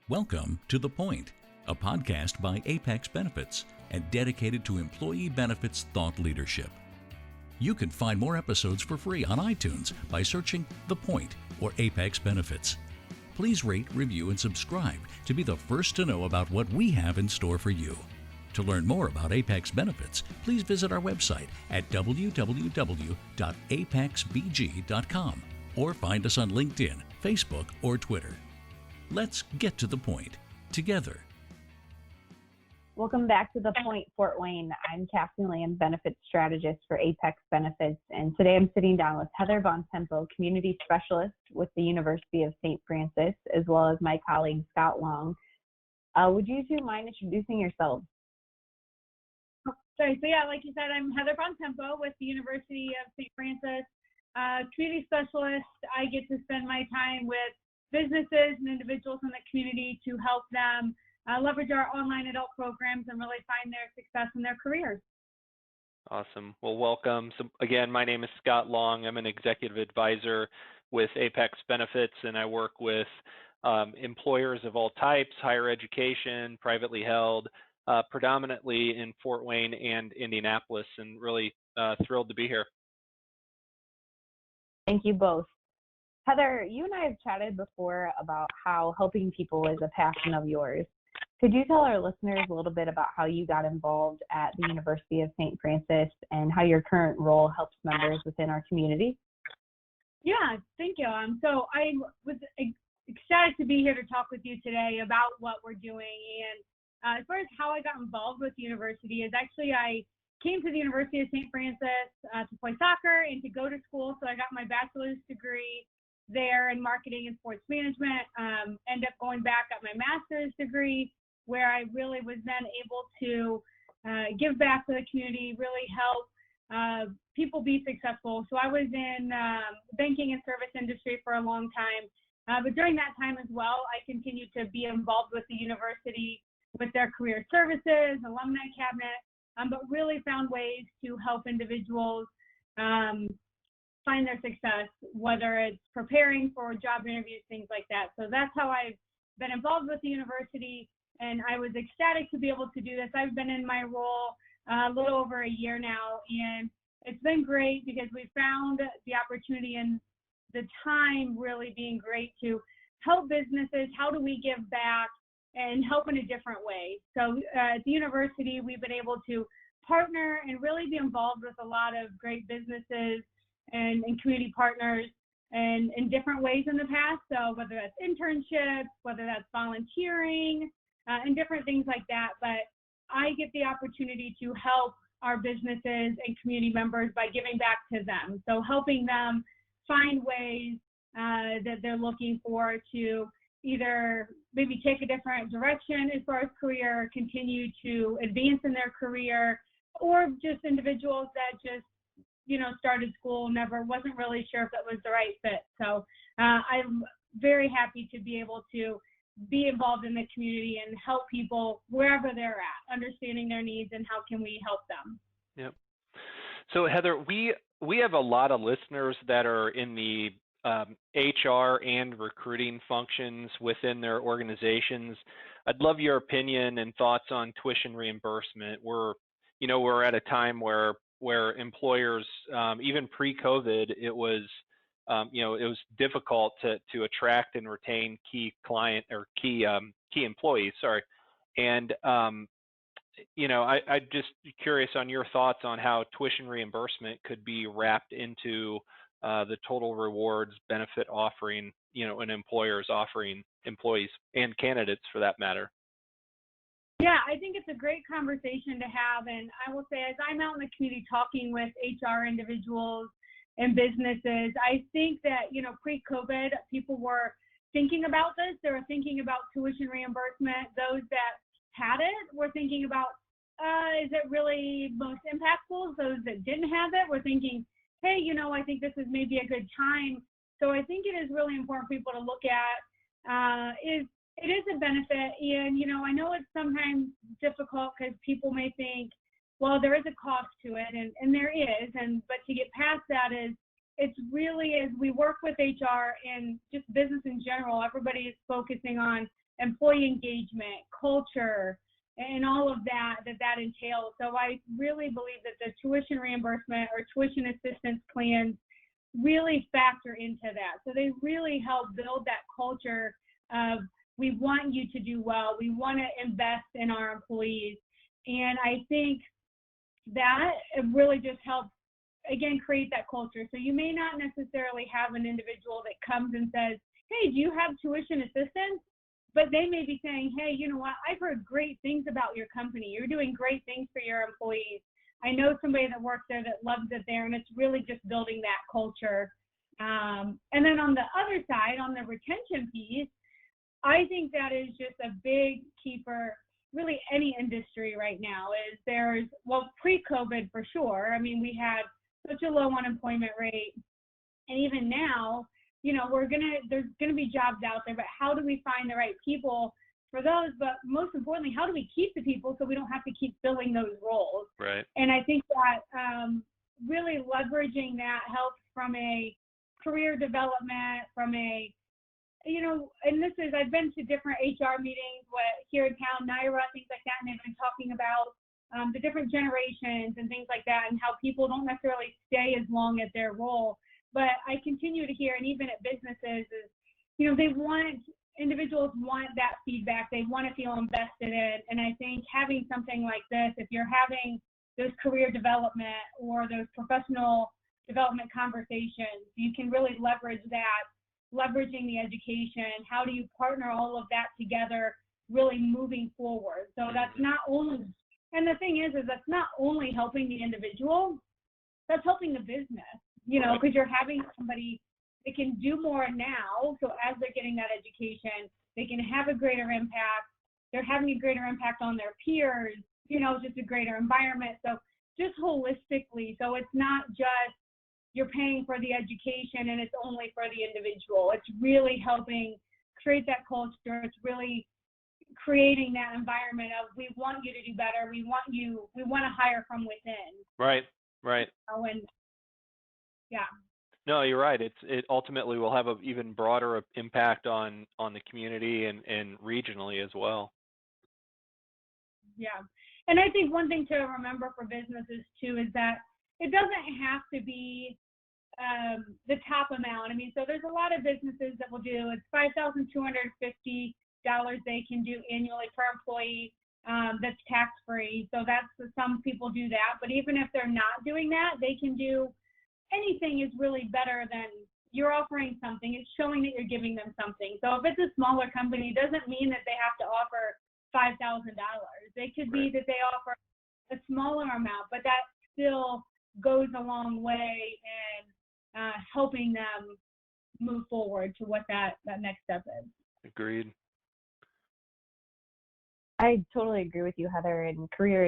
Welcome to The Point, a podcast by Apex Benefits and dedicated to employee benefits thought leadership. You can find more episodes for free on iTunes by searching The Point or Apex Benefits. Please rate, review, and subscribe to be the first to know about what we have in store for you. To learn more about Apex Benefits, please visit our website at www.apexbg.com or find us on LinkedIn, Facebook, or Twitter. Let's get to the point together. Welcome back to The Point, Fort Wayne. I'm Kassee, Lamm, Benefits Strategist for Apex Benefits, and today I'm sitting down with Heather Bontempo, Community Specialist with the University of St. Francis, as well as my colleague Scott Long. Would you two mind introducing yourselves? Sorry, like you said, I'm Heather Bontempo with the University of St. Francis. Community Specialist, I get to spend my time with businesses and individuals in the community to help them leverage our online adult programs and really find their success in their careers. Awesome. Well, welcome. So again, my name is Scott Long. I'm an executive advisor with Apex Benefits, and I work with employers of all types, higher education, privately held, predominantly in Fort Wayne and Indianapolis, and really thrilled to be here. Thank you both. Heather, you and I have chatted before about how helping people is a passion of yours. Could you tell our listeners a little bit about how you got involved at the University of St. Francis and how your current role helps members within our community? Yeah, thank you. So I was excited to be here to talk with you today about what we're doing. And as far as how I got involved with the university is actually I came to the University of St. Francis to play soccer and to go to school. So I got my bachelor's degree there in marketing and sports management, ended up going back, got my master's degree, where I really was then able to give back to the community, really help people be successful. So I was in banking and service industry for a long time, but during that time as well, I continued to be involved with the university with their career services, alumni cabinet, but really found ways to help individuals find their success, whether it's preparing for job interviews, things like that. So that's how I've been involved with the university, and I was ecstatic to be able to do this. I've been in my role a little over a year now, and it's been great because we found the opportunity and the time really being great to help businesses. How do we give back and help in a different way? So at the university, we've been able to partner and really be involved with a lot of great businesses and community partners and in different ways in the past. So whether that's internships, whether that's volunteering, and different things like that. But I get the opportunity to help our businesses and community members by giving back to them. So helping them find ways that they're looking for to either maybe take a different direction as far as career, continue to advance in their career, or just individuals that just started school, wasn't really sure if it was the right fit. So I'm very happy to be able to be involved in the community and help people wherever they're at, understanding their needs and how can we help them. Yep. So Heather, we have a lot of listeners that are in the HR and recruiting functions within their organizations. I'd love your opinion and thoughts on tuition reimbursement. We're at a time where employers, even pre-COVID, it was difficult to attract and retain key employees. And I'm just curious on your thoughts on how tuition reimbursement could be wrapped into the total rewards benefit offering, an employer's offering employees and candidates for that matter. Yeah, I think it's a great conversation to have. And I will say, as I'm out in the community talking with HR individuals and businesses, I think that, pre-COVID, people were thinking about this. They were thinking about tuition reimbursement. Those that had it were thinking about, is it really most impactful? Those that didn't have it were thinking, hey, I think this is maybe a good time. So I think it is really important for people to look at it is a benefit. And, I know it's sometimes difficult because people may think, well, there is a cost to it, and there is. But to get past that it's really, as we work with HR and just business in general, everybody is focusing on employee engagement, culture, and all of that entails. So I really believe that the tuition reimbursement or tuition assistance plans really factor into that. So they really help build that culture of, we want you to do well, we want to invest in our employees. And I think that it really just helps, again, create that culture. So you may not necessarily have an individual that comes and says, hey, do you have tuition assistance? But they may be saying, hey, you know what, I've heard great things about your company. You're doing great things for your employees. I know somebody that works there that loves it there, and it's really just building that culture. And then on the other side, on the retention piece, I think that is just a big key for really any industry right now. Is there's, well, pre-COVID for sure. I mean, we had such a low unemployment rate, and even now, you know, there's gonna be jobs out there, but how do we find the right people for those? But most importantly, how do we keep the people so we don't have to keep filling those roles? Right. And I think that really leveraging that helps from a career development, from a, you know, and this is, I've been to different HR meetings here in town, NIRA, things like that, and they've been talking about the different generations and things like that, and how people don't necessarily stay as long at their role. But I continue to hear, and even at businesses, is, you know, individuals want that feedback. They want to feel invested in. And I think having something like this, if you're having those career development or those professional development conversations, you can really leverage that, leveraging the education. How do you partner all of that together, really moving forward? So that's not only, and the thing is that's not only helping the individual, that's helping the business. You know, because you're having somebody that can do more now. So as they're getting that education, they can have a greater impact. They're having a greater impact on their peers, you know, just a greater environment. So just holistically. So it's not just you're paying for the education and it's only for the individual. It's really helping create that culture. It's really creating that environment of, we want you to do better. We want to hire from within. Right. And yeah. No, you're right. It ultimately will have an even broader impact on the community and regionally as well. Yeah. And I think one thing to remember for businesses too is that it doesn't have to be the top amount. I mean, so there's a lot of businesses that will do, it's $5,250 they can do annually per employee. That's tax-free. So some people do that. But even if they're not doing that, they can do anything. Is really better than, you're offering something. It's showing that you're giving them something. So if it's a smaller company, it doesn't mean that they have to offer $5,000. It could be that they offer a smaller amount, but that still goes a long way in helping them move forward to what that next step is. Agreed. I totally agree with you, Heather, and career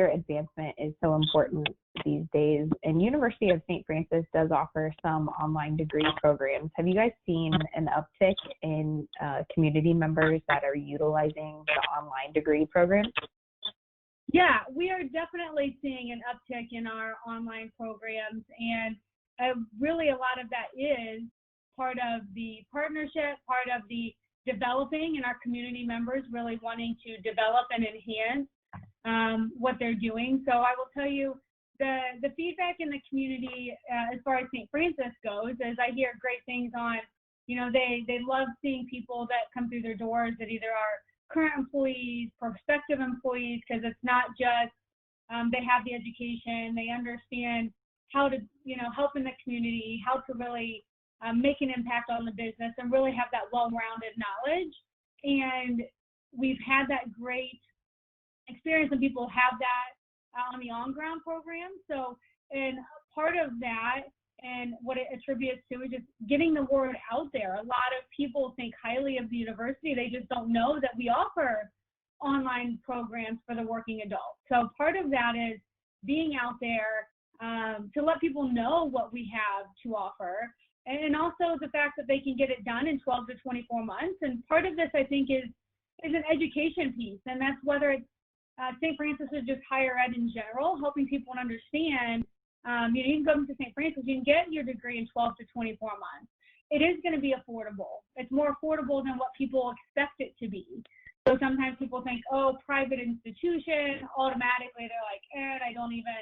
advancement is so important these days. And University of St. Francis does offer some online degree programs. Have you guys seen an uptick in community members that are utilizing the online degree programs? Yeah, we are definitely seeing an uptick in our online programs, and really a lot of that is part of the partnership, part of the developing, and our community members really wanting to develop and enhance what they're doing. So I will tell you, the feedback in the community as far as St. Francis goes is I hear great things on, you know, they love seeing people that come through their doors that either are current employees, prospective employees, because it's not just they have the education, they understand how to, you know, help in the community, how to really make an impact on the business and really have that well-rounded knowledge. And we've had that great experience, and people have that on the on-ground program. So, and part of that and what it attributes to is just getting the word out there. A lot of people think highly of the university. They just don't know that we offer online programs for the working adult. So part of that is being out there to let people know what we have to offer. And also the fact that they can get it done in 12 to 24 months. And part of this, I think, is an education piece. And that's whether it's St. Francis or just higher ed in general, helping people understand, you can go to St. Francis, you can get your degree in 12 to 24 months. it is going to be affordable. It's more affordable than what people expect it to be. So sometimes people think, oh, private institution, automatically they're like, I don't even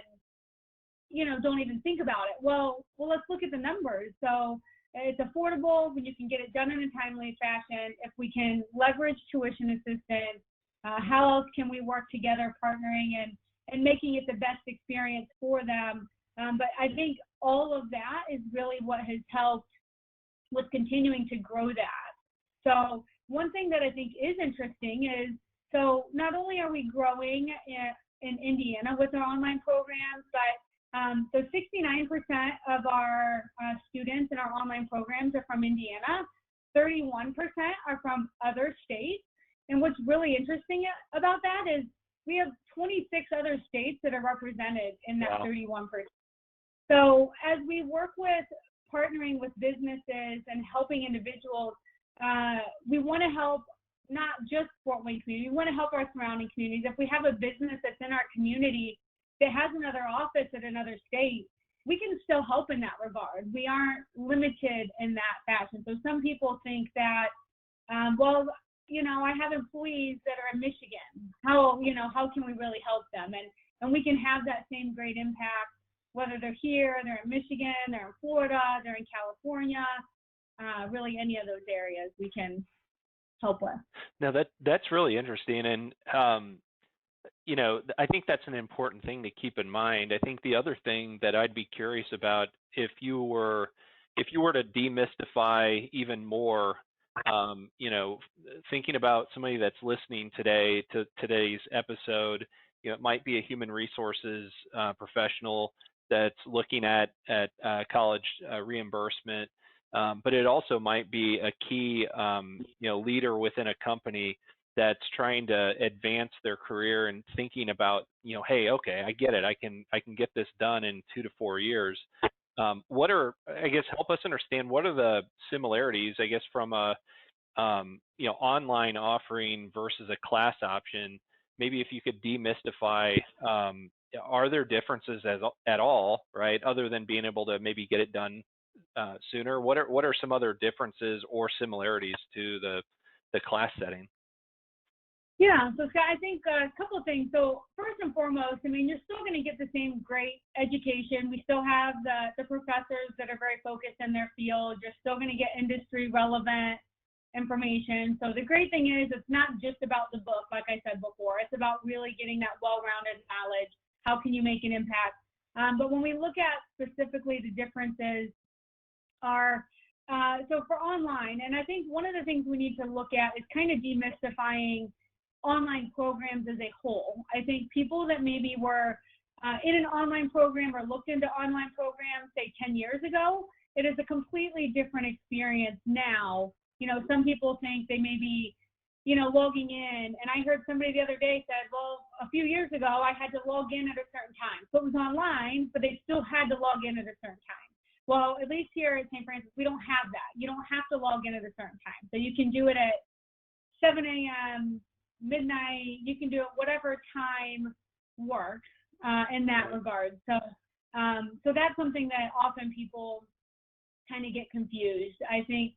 think about it. Well, let's look at the numbers. So it's affordable when you can get it done in a timely fashion. If we can leverage tuition assistance, how else can we work together, partnering and making it the best experience for them? But I think all of that is really what has helped with continuing to grow that. So one thing that I think is interesting is, so not only are we growing in Indiana with our online programs, but so 69% of our students in our online programs are from Indiana, 31% are from other states. And what's really interesting about that is we have 26 other states that are represented in that 31%. So as we work with partnering with businesses and helping individuals, we want to help not just Fort Wayne community, we want to help our surrounding communities. If we have a business that's in our community that has another office at another state, we can still help in that regard. We aren't limited in that fashion. So some people think that, I have employees that are in Michigan. How can we really help them? And we can have that same great impact, whether they're here, they're in Michigan, they're in Florida, they're in California, really any of those areas we can help with. Now that's really interesting. And, I think that's an important thing to keep in mind. I think the other thing that I'd be curious about, if you were to demystify even more, thinking about somebody that's listening today to today's episode, it might be a human resources professional that's looking at college reimbursement, but it also might be a key, leader within a company that's trying to advance their career and thinking about, hey, okay, I get it. I can get this done in 2 to 4 years. Help us understand what are the similarities, I guess, from a, online offering versus a class option. Maybe if you could demystify, are there differences at all, right? Other than being able to maybe get it done sooner, what are some other differences or similarities to the class setting? Yeah, so Scott, I think a couple of things. So first and foremost, you're still going to get the same great education. We still have the professors that are very focused in their field. You're still going to get industry relevant information. So the great thing is it's not just about the book, like I said before. It's about really getting that well-rounded knowledge. How can you make an impact? But when we look at specifically the differences are, so for online, and I think one of the things we need to look at is kind of demystifying online programs as a whole. I think people that maybe were in an online program or looked into online programs, say 10 years ago, it is a completely different experience now. Some people think they may be, logging in. And I heard somebody the other day said, well, a few years ago, I had to log in at a certain time. So it was online, but they still had to log in at a certain time. Well, at least here at St. Francis, we don't have that. You don't have to log in at a certain time. So you can do it at 7 a.m., midnight, you can do it whatever time works in that regard. So that's something that often people kind of get confused. I think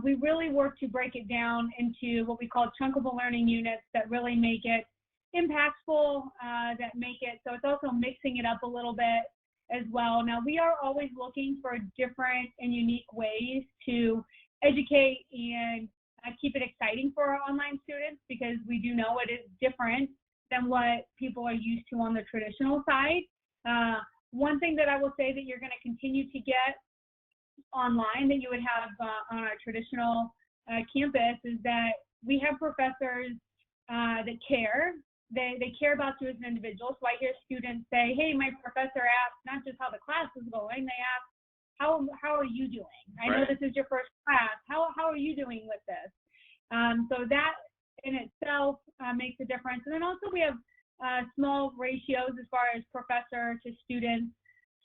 we really work to break it down into what we call chunkable learning units that really make it impactful, that make it, so it's also mixing it up a little bit as well. Now, we are always looking for different and unique ways to educate and keep it exciting for our online students, because we do know it is different than what people are used to on the traditional side. One thing that I will say that you're going to continue to get online that you would have on our traditional campus is that we have professors that care. They care about you as an individual. So I hear students say, hey, my professor asked not just how the class is going, they ask, how are you doing? I know this is your first class. How are you doing with this? So that in itself makes a difference. And then also we have small ratios as far as professor to students.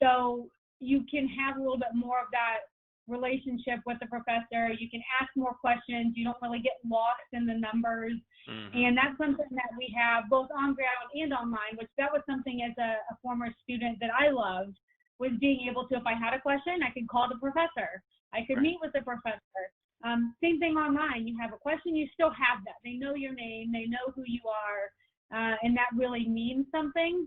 So you can have a little bit more of that relationship with the professor. You can ask more questions. You don't really get lost in the numbers. Mm-hmm. And that's something that we have both on ground and online, which that was something as a former student that I loved, was being able to, if I had a question, I could call the professor. I could meet with the professor. Same thing online. You have a question, you still have that. They know your name, they know who you are, and that really means something.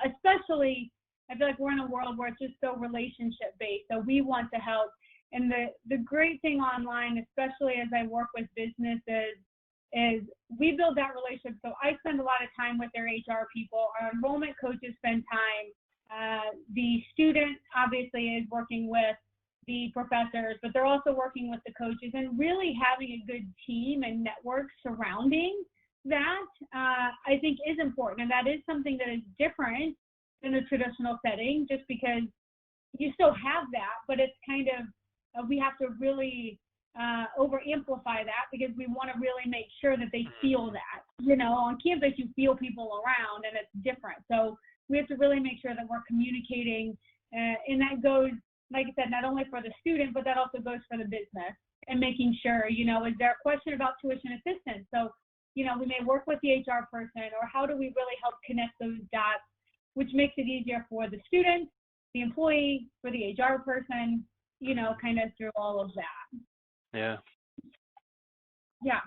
Especially, I feel like we're in a world where it's just so relationship based. So we want to help. And the great thing online, especially as I work with businesses, is we build that relationship. So I spend a lot of time with their HR people. Our enrollment coaches spend time. The student obviously is working with the professors, but they're also working with the coaches, and really having a good team and network surrounding that, I think is important. And that is something that is different in the traditional setting, just because you still have that, but it's kind of, we have to really over amplify that, because we want to really make sure that they feel that. You know, on campus you feel people around and it's different. So we have to really make sure that we're communicating, and that goes, like I said, not only for the student, but that also goes for the business, and making sure, you know, is there a question about tuition assistance? So, you know, we may work with the HR person, or how do we really help connect those dots, which makes it easier for the student, the employee, for the HR person, you know, kind of through all of that. Yeah. Yeah.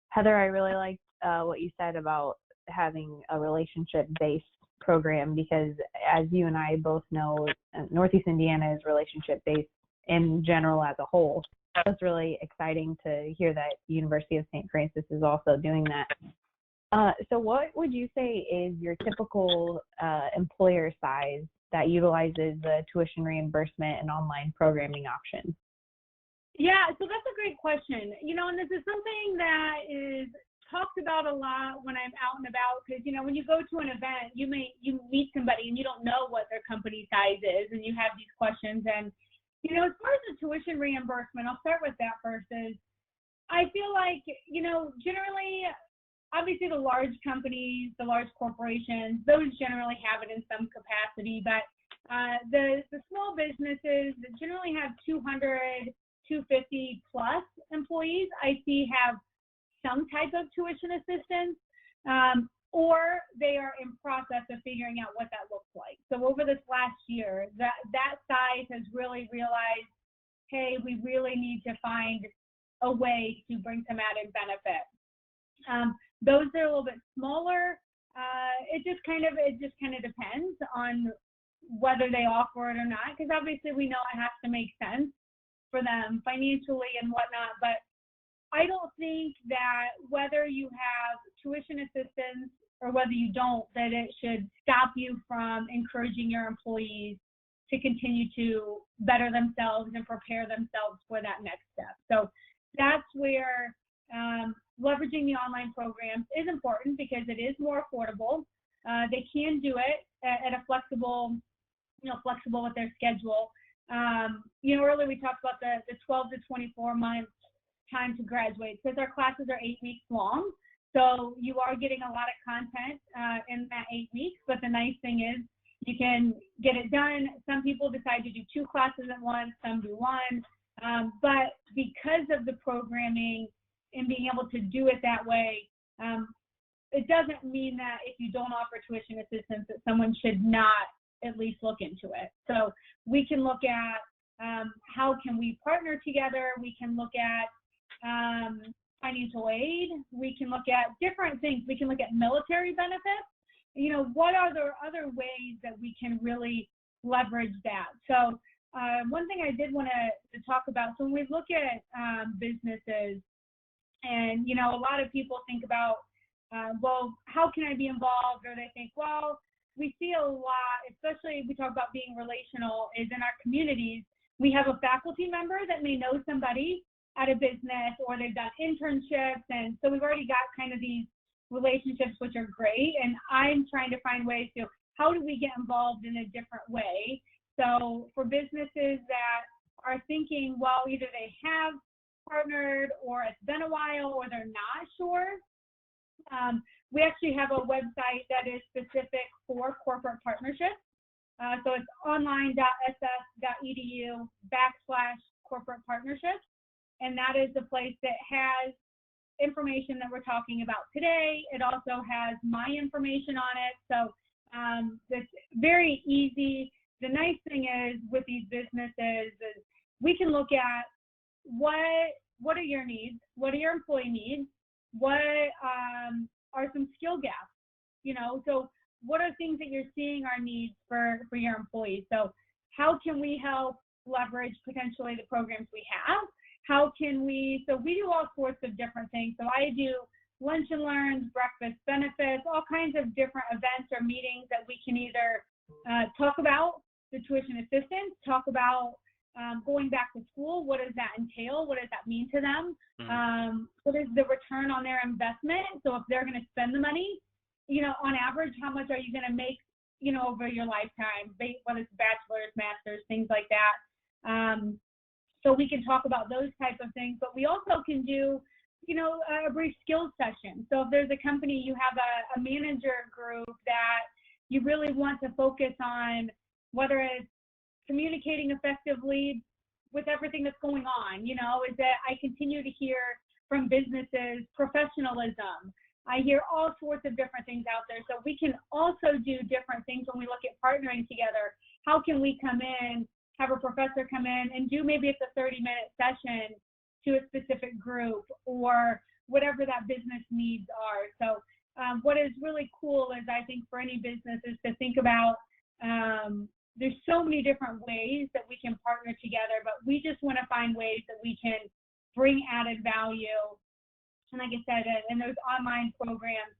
Heather, I really liked what you said about having a relationship-based program, because as you and I both know, Northeast Indiana is relationship-based in general as a whole. It's really exciting to hear that University of St. Francis is also doing that. So what would you say is your typical employer size that utilizes the tuition reimbursement and online programming options? Yeah, so that's a great question. You know, and this is something that is talked about a lot when I'm out and about, because, you know, when you go to an event, you meet somebody and you don't know what their company size is, and you have these questions. And, you know, as far as the tuition reimbursement, I'll start with that first. Is I feel like, you know, generally, obviously the large companies, the large corporations, those generally have it in some capacity, but the small businesses that generally have 200, 250 plus employees, I see have some type of tuition assistance, or they are in process of figuring out what that looks like. So over this last year, that size has really realized, hey, we really need to find a way to bring some added benefit. Those that are a little bit smaller, it just kind of depends on whether they offer it or not, because obviously we know it has to make sense for them financially and whatnot. But I don't think that whether you have tuition assistance or whether you don't, that it should stop you from encouraging your employees to continue to better themselves and prepare themselves for that next step. So that's where leveraging the online programs is important, because it is more affordable. They can do it at a flexible with their schedule. You know, earlier we talked about the 12 to 24 months time to graduate, because our classes are 8 weeks long. So you are getting a lot of content in that 8 weeks. But the nice thing is you can get it done. Some people decide to do 2 classes at once, some do 1. But because of the programming and being able to do it that way, it doesn't mean that if you don't offer tuition assistance that someone should not at least look into it. So we can look at how can we partner together. We can look at financial aid. We can look at different things. We can look at military benefits. You know, what are the other ways that we can really leverage that? So one thing I did want to talk about, so when we look at businesses, and, you know, a lot of people think about, well, how can I be involved? Or they think, well, we see a lot, especially we talk about being relational, is in our communities, we have a faculty member that may know somebody at a business, or they've done internships. And so we've already got kind of these relationships, which are great. And I'm trying to find ways to, how do we get involved in a different way? So for businesses that are thinking, well, either they have partnered, or it's been a while, or they're not sure, we actually have a website that is specific for corporate partnerships. So it's online.ss.edu/corporate partnerships. And that is the place that has information that we're talking about today. It also has my information on it. So that's very easy. The nice thing is with these businesses is we can look at what are your needs, what are your employee needs, what are some skill gaps, so what are things that you're seeing are needs for your employees. So how can we help leverage potentially the programs we have? How can we, so we do all sorts of different things. So I do lunch and learns, breakfast benefits, all kinds of different events or meetings that we can either talk about the tuition assistance, talk about going back to school, what does that entail? What does that mean to them? What is the return on their investment? So if they're going to spend the money, on average, how much are you going to make, over your lifetime, whether it's bachelor's, master's, things like that. So we can talk about those types of things, but we also can do, a brief skills session. So if there's a company, you have a manager group that you really want to focus on, whether it's communicating effectively with everything that's going on, is that I continue to hear from businesses, professionalism. I hear all sorts of different things out there. So we can also do different things when we look at partnering together. How can we come in, have a professor come in and do maybe it's a 30-minute session to a specific group or whatever that business needs are. So what is really cool is I think for any business is to think about there's so many different ways that we can partner together, but we just want to find ways that we can bring added value. And like I said, and those online programs,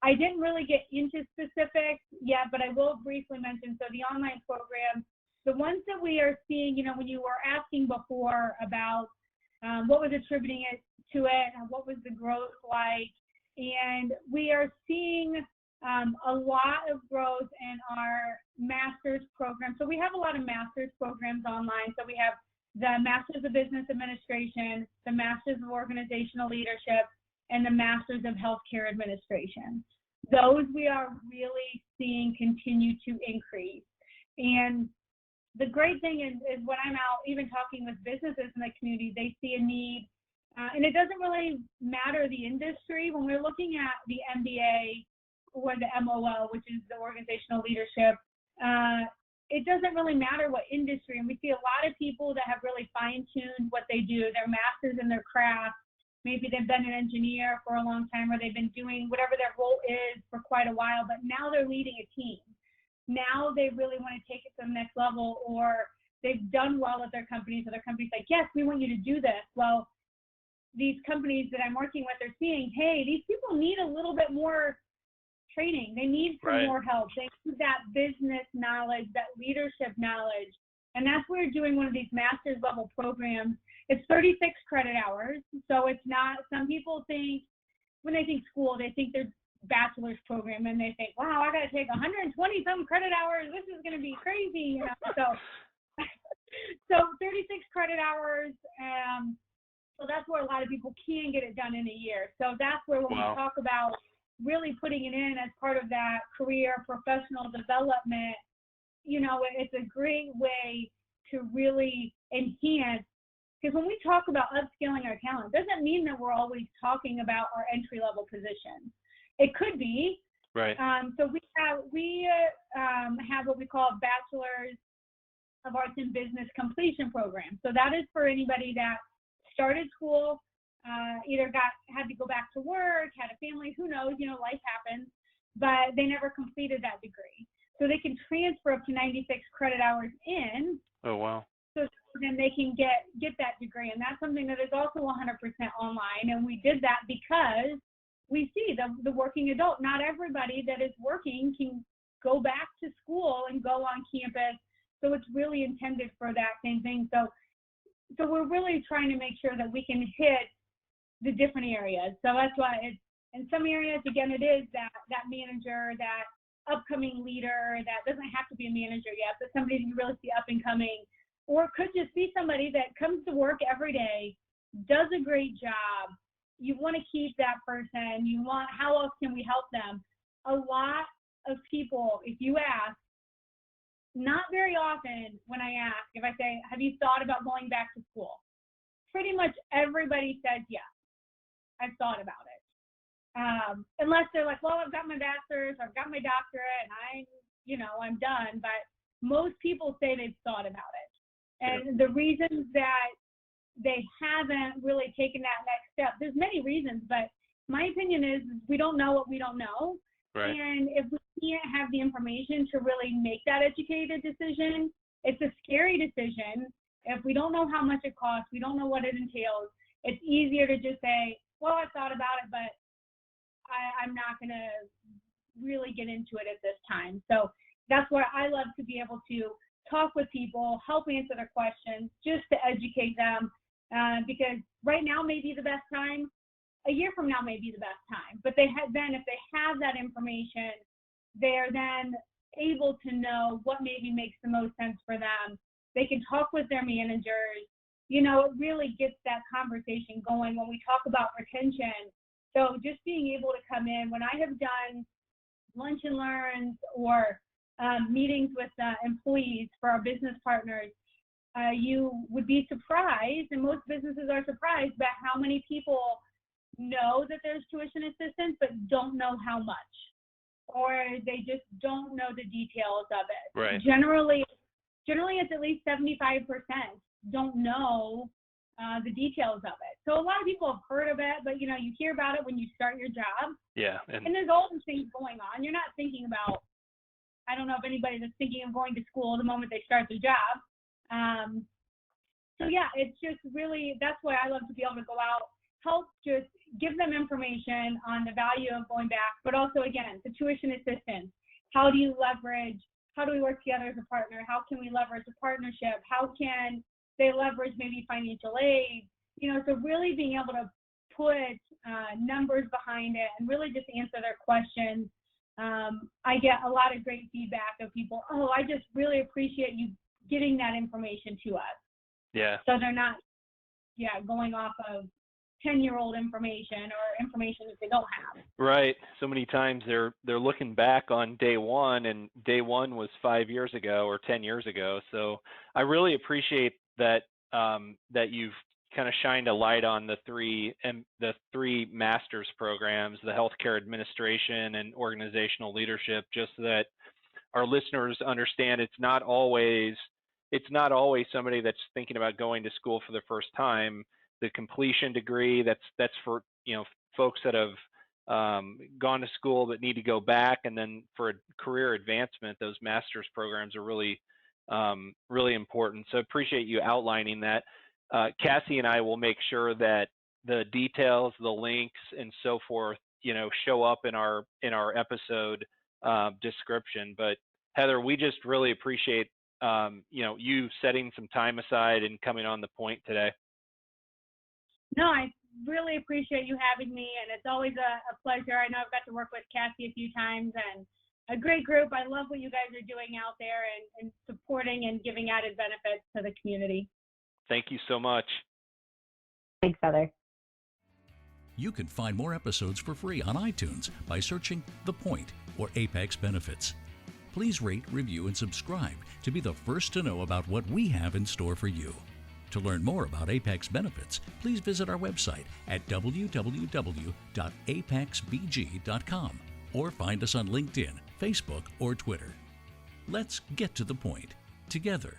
I didn't really get into specifics yet, but I will briefly mention, so the online programs, the ones that we are seeing, when you were asking before about what was attributing it to it, and what was the growth like, and we are seeing a lot of growth in our master's program. So we have a lot of master's programs online. So we have the Masters of Business Administration, the Masters of Organizational Leadership, and the Masters of Healthcare Administration. Those we are really seeing continue to increase. And the great thing is when I'm out even talking with businesses in the community, they see a need. And it doesn't really matter the industry. When we're looking at the MBA or the MOL, which is the Organizational Leadership, it doesn't really matter what industry. And we see a lot of people that have really fine-tuned what they do. They're masters in their craft. Maybe they've been an engineer for a long time, or they've been doing whatever their role is for quite a while, but now they're leading a team. Now they really want to take it to the next level, or they've done well at their companies, so their company's like, yes, we want you to do this. Well, these companies that I'm working with are seeing, hey, these people need a little bit more training. They need some more help. They need that business knowledge, that leadership knowledge. And that's where we're doing one of these master's level programs. It's 36 credit hours. So it's not, some people think, when they think school, they think they're bachelor's program and they think, wow, I got to take 120 some credit hours. This is going to be crazy. So 36 credit hours. So that's where a lot of people can get it done in a year. So that's where when we talk about really putting it in as part of that career professional development, it's a great way to really enhance, because when we talk about upskilling our talent, doesn't mean that we're always talking about our entry-level positions. It could be. Right. So we have what we call Bachelor's of Arts in Business completion program. So that is for anybody that started school, either had to go back to work, had a family, who knows, life happens, but they never completed that degree. So they can transfer up to 96 credit hours in. Oh, wow. So then they can get that degree. And that's something that is also 100% online. And we did that because we see the working adult. Not everybody that is working can go back to school and go on campus. So it's really intended for that same thing. So we're really trying to make sure that we can hit the different areas. So that's why it's, in some areas, again, it is that manager, that upcoming leader that doesn't have to be a manager yet, but somebody that you really see up and coming, or it could just be somebody that comes to work every day, does a great job. You want to keep that person. How else can we help them? A lot of people, if you ask, not very often when I ask, if I say, have you thought about going back to school? Pretty much everybody says yes. I've thought about it. unless they're like, well, I've got my bachelor's, I've got my doctorate, and I'm done. But most people say they've thought about it. And the reasons that they haven't really taken that next step, there's many reasons, but my opinion is we don't know what we don't know. Right. And if we can't have the information to really make that educated decision, it's a scary decision. If we don't know how much it costs, we don't know what it entails, it's easier to just say, well, I thought about it, but I'm not going to really get into it at this time. So that's where I love to be able to talk with people, help answer their questions, just to educate them, because right now may be the best time. A year from now may be the best time. But if they have that information, they're then able to know what maybe makes the most sense for them. They can talk with their managers. It really gets that conversation going when we talk about retention. So just being able to come in, when I have done lunch and learns or meetings with employees for our business partners, you would be surprised, and most businesses are surprised, about how many people know that there's tuition assistance but don't know how much, or they just don't know the details of it. Right. Generally it's at least 75% don't know the details of it. So a lot of people have heard of it, but you hear about it when you start your job. Yeah. And there's all these things going on. You're not thinking about, I don't know if anybody that's thinking of going to school the moment they start their job. So yeah, it's just really, that's why I love to be able to go out, help just give them information on the value of going back, but also, again, the tuition assistance. How do we work together as a partner? How can we leverage a partnership? How can they leverage maybe financial aid? So really being able to put numbers behind it and really just answer their questions. I get a lot of great feedback of people, oh, I just really appreciate you getting that information to us. Yeah. So they're not, going off of 10-year-old information or information that they don't have. Right. So many times they're looking back on day one, and day one was 5 years ago or 10 years ago. So I really appreciate that that you've kind of shined a light on the three master's programs, the healthcare administration and organizational leadership, just so that our listeners understand it's not always somebody that's thinking about going to school for the first time. The completion degree, that's for folks that have gone to school but need to go back, and then for a career advancement, those master's programs are really really important. So appreciate you outlining that. Kassee and I will make sure that the details, the links, and so forth, show up in our episode description. But Heather, we just really appreciate you setting some time aside and coming on the point today. No, I really appreciate you having me, and it's always a pleasure. I know I've got to work with Kassee a few times, and a great group. I love what you guys are doing out there and supporting and giving added benefits to the community. Thank you so much. Thanks, Heather. You can find more episodes for free on iTunes by searching The Point or Apex Benefits. Please rate, review, and subscribe to be the first to know about what we have in store for you. To learn more about Apex Benefits, please visit our website at www.apexbg.com or find us on LinkedIn, Facebook, or Twitter. Let's get to the point together.